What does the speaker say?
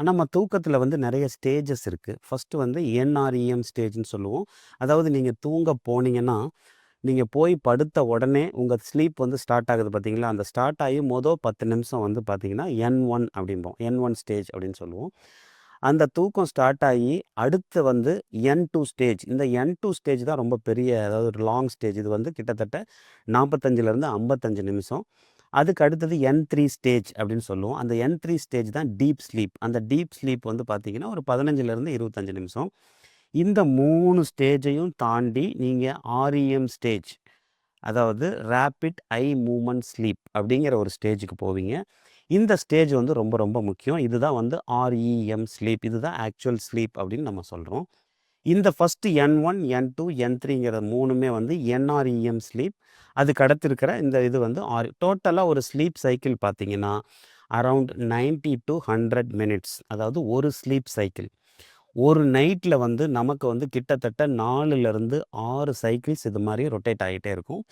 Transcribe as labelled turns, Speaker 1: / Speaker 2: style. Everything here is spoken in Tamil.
Speaker 1: நம்ம தூக்கத்தில வந்து நெறைய ஸ்டேஜஸ் இருக்கு. ஃபர்ஸ்ட்டு வந்து என்ஆர்இஎம் ஸ்டேஜ்ன்னு சொல்லுவோம். அதாவது நீங்க தூங்க போனீங்கன்னா, நீங்க போய் படுத்த உடனே உங்க ஸ்லீப் வந்து ஸ்டார்ட் ஆகுது பார்த்தீங்களா? அந்த ஸ்டார்ட் ஆகி 10 நிமிஷம் வந்து பார்த்தீங்கன்னா, என்1 அப்படிம்போம். என்1 ஸ்டேஜ் அப்படின்னு சொல்லுவோம். அந்த தூக்கம் ஸ்டார்ட் ஆகி அடுத்து வந்து என்2 ஸ்டேஜ். இந்த என்2 ஸ்டேஜ் தான் ரொம்ப பெரிய அதாவது ஒரு லாங் ஸ்டேஜ். இது வந்து கிட்டத்தட்ட 45லேருந்து 55 நிமிஷம். அதுக்கு அடுத்தது என்3 ஸ்டேஜ் அப்படின்னு சொல்லுவோம். அந்த என்3 ஸ்டேஜ் தான் டீப் ஸ்லீப். அந்த டீப் ஸ்லீப் வந்து பார்த்தீங்கன்னா, ஒரு 15லேருந்து 25 நிமிஷம். இந்த 3 ஸ்டேஜையும் தாண்டி நீங்க ஆர்இஎம் ஸ்டேஜ், அதாவது ரேபிட் ஐ மூவ்மென்ட் ஸ்லீப் அப்படிங்கிற ஒரு ஸ்டேஜுக்கு போவீங்க. இந்த ஸ்டேஜ் வந்து ரொம்ப ரொம்ப முக்கியம். இதுதான் வந்து ஆர்இஎம் ஸ்லீப். இதுதான் ஆக்சுவல் ஸ்லீப் அப்படின்னு நம்ம சொல்றோம். இந்த ஃபர்ஸ்ட் என்1, என்2, என்3ங்கிற 3மே வந்து என்ஆர்இஎம் ஸ்லீப். அதுக்கு அடுத்து இருக்கிற இந்த இது வந்து டோட்டலா ஒரு ஸ்லீப் சைக்கிள் பார்த்தீங்கன்னா, அரவுண்ட் 90 டூ 100 மினிட்ஸ். அதாவது ஒரு ஸ்லீப் சைக்கிள். ஒரு நைட்ல வந்து நமக்கு வந்து கிட்டத்தட்ட 4லிருந்து 6 சைக்கிள்ஸ் இது மாரி ரொட்டேட் ஆகிட்டே இருக்கும்.